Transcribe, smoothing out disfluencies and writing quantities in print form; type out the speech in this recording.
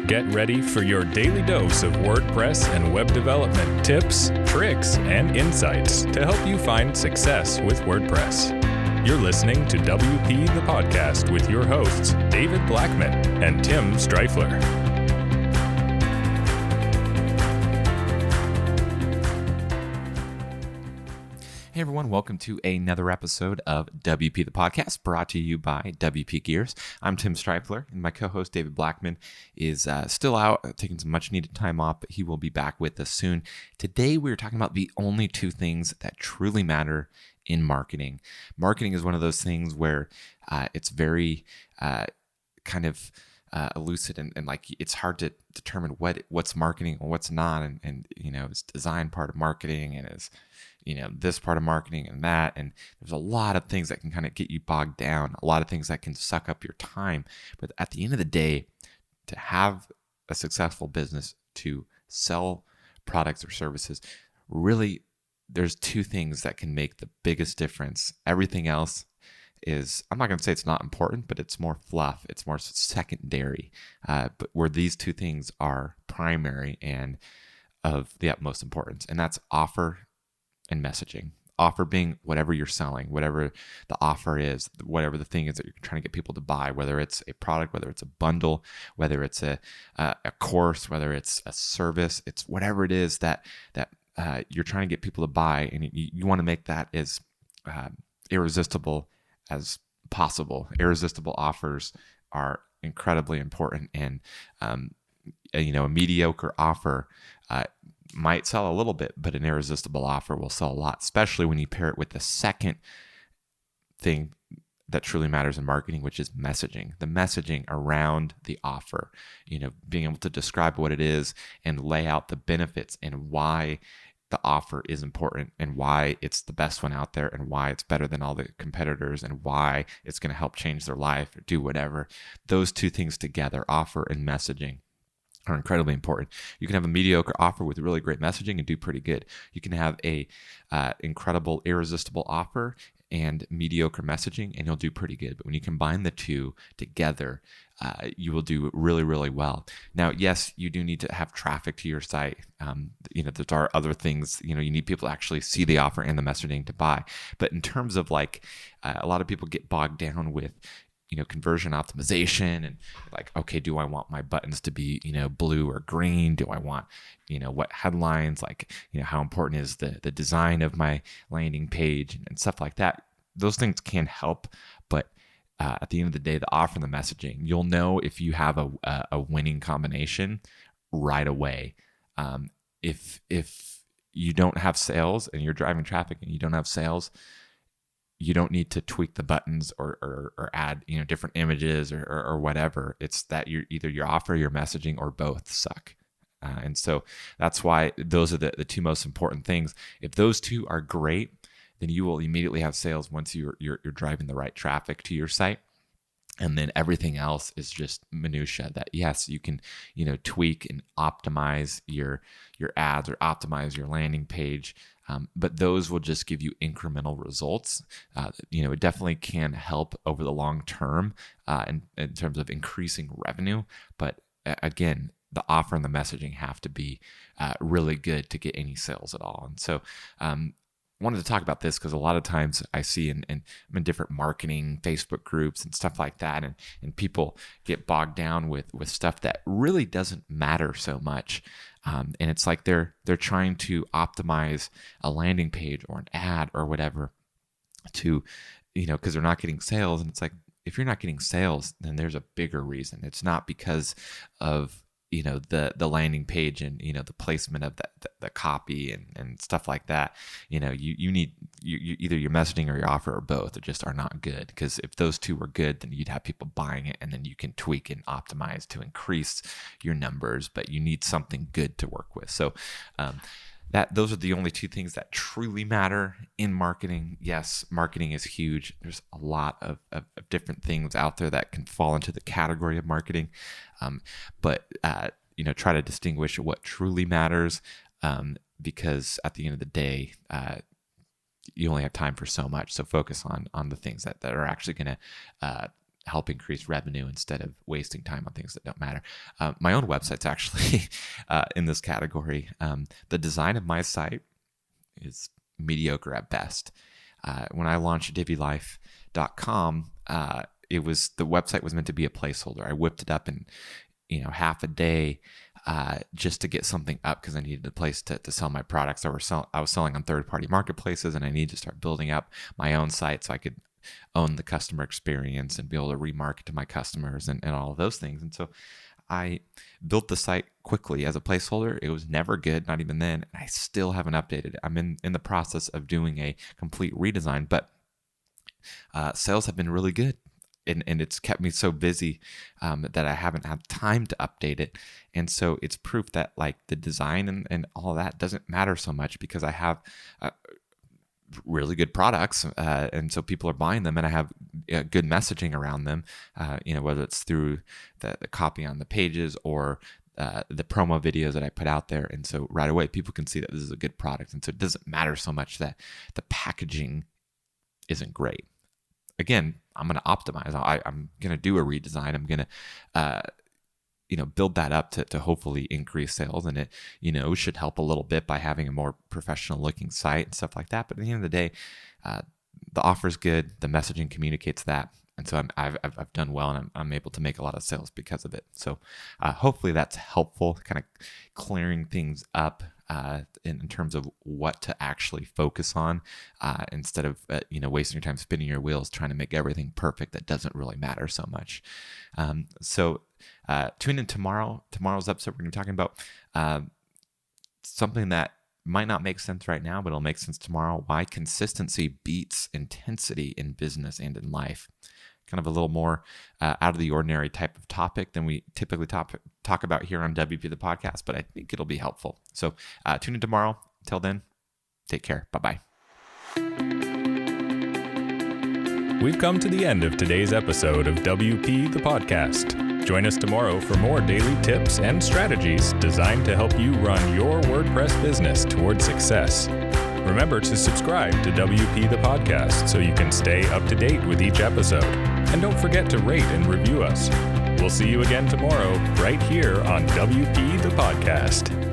Get ready for your daily dose of WordPress and web development tips, tricks, and insights to help you find success with WordPress. You're listening to WP the Podcast with your hosts, David Blackman and Tim Streifler. Hey everyone, welcome to another episode of WP the Podcast, brought to you by WP Gears. I'm Tim Streifler, and my co-host David Blackman is still out, taking some much-needed time off, but he will be back with us soon. Today we're talking about the only two things that truly matter in marketing. Marketing is one of those things where it's very elusive and like it's hard to determine what's marketing and what's not, and you know, is design part of marketing and is this part of marketing and that, and there's a lot of things that can kind of get you bogged down, a lot of things that can suck up your time. But at the end of the day, to have a successful business, to sell products or services, really there's two things that can make the biggest difference. Everything else is, I'm not going to say it's not important, but it's more fluff, it's more secondary, but where these two things are primary and of the utmost importance, and that's offer and messaging. Offer being whatever you're selling, whatever the offer is, whatever the thing is that you're trying to get people to buy, whether it's a product, whether it's a bundle, whether it's a course, whether it's a service, it's whatever it is that you're trying to get people to buy, and you want to make that as irresistible as possible. Irresistible offers are incredibly important, and a mediocre offer might sell a little bit, but an irresistible offer will sell a lot, especially when you pair it with the second thing that truly matters in marketing, which is messaging. The messaging around the offer, being able to describe what it is and lay out the benefits and why the offer is important and why it's the best one out there and why it's better than all the competitors and why it's going to help change their life or do whatever. Those two things together, offer and messaging, are incredibly important. You can have a mediocre offer with really great messaging and do pretty good. You can have a incredible, irresistible offer and mediocre messaging, and you'll do pretty good. But when you combine the two together, you will do really, really well. Now, yes, you do need to have traffic to your site. There are other things. You need people to actually see the offer and the messaging to buy. But in terms of a lot of people get bogged down with conversion optimization and okay, do I want my buttons to be, blue or green? Do I want, what headlines, how important is the design of my landing page and stuff like that? Those things can help, but at the end of the day, the offer and the messaging, you'll know if you have a winning combination right away. If you don't have sales and you're driving traffic and you don't have sales, you don't need to tweak the buttons or add different images or whatever. It's that either your offer, your messaging, or both suck. And so that's why those are the two most important things. If those two are great, then you will immediately have sales once you're driving the right traffic to your site. And then everything else is just minutia that, yes, you can, tweak and optimize your ads or optimize your landing page. But those will just give you incremental results. It definitely can help over the long term in terms of increasing revenue. But again, the offer and the messaging have to be really good to get any sales at all. And so wanted to talk about this because a lot of times I see I'm in different marketing Facebook groups and stuff like that, and people get bogged down with stuff that really doesn't matter so much. And it's like they're trying to optimize a landing page or an ad or whatever to, because they're not getting sales. And it's like, if you're not getting sales, then there's a bigger reason. It's not because of the landing page and the placement of the copy and stuff like that. You need either your messaging or your offer or both are not good, because if those two were good, then you'd have people buying it, and then you can tweak and optimize to increase your numbers, but you need something good to work with. So those are the only two things that truly matter in marketing. Yes, marketing is huge. There's a lot of different things out there that can fall into the category of marketing. But try to distinguish what truly matters, because at the end of the day, you only have time for so much. So focus on the things that are actually going to help increase revenue instead of wasting time on things that don't matter. My own website's actually in this category. The design of my site is mediocre at best. When I launched DiviLife.com, the website was meant to be a placeholder. I whipped it up in half a day just to get something up because I needed a place to sell my products. I was selling on third-party marketplaces, and I needed to start building up my own site so I could own the customer experience and be able to remarket to my customers and all of those things. And so I built the site quickly as a placeholder. It was never good, not even then. I still haven't updated it. I'm in the process of doing a complete redesign, but sales have been really good. And it's kept me so busy that I haven't had time to update it. And so it's proof that like the design and all that doesn't matter so much because I have really good products, and so people are buying them, and I have good messaging around them, whether it's through the copy on the pages or the promo videos that I put out there. And so right away, people can see that this is a good product. And so it doesn't matter so much that the packaging isn't great. Again, I'm going to optimize. I'm going to do a redesign. I'm going to build that up to hopefully increase sales, and it should help a little bit by having a more professional looking site and stuff like that. But at the end of the day, the offer's good, the messaging communicates that, and so I've done well, and I'm able to make a lot of sales because of it. So hopefully that's helpful, kind of clearing things up in terms of what to actually focus on instead of wasting your time spinning your wheels trying to make everything perfect that doesn't really matter so much. So tune in tomorrow. Tomorrow's episode, we're going to be talking about something that might not make sense right now, but it'll make sense tomorrow. Why consistency beats intensity in business and in life. Kind of a little more out of the ordinary type of topic than we typically talk about here on WP the podcast, but I think it'll be helpful. So tune in tomorrow. Until then, take care. Bye-bye. We've come to the end of today's episode of WP the podcast. Join us tomorrow for more daily tips and strategies designed to help you run your WordPress business toward success. Remember to subscribe to WP the podcast so you can stay up to date with each episode. And don't forget to rate and review us. We'll see you again tomorrow right here on WP the podcast.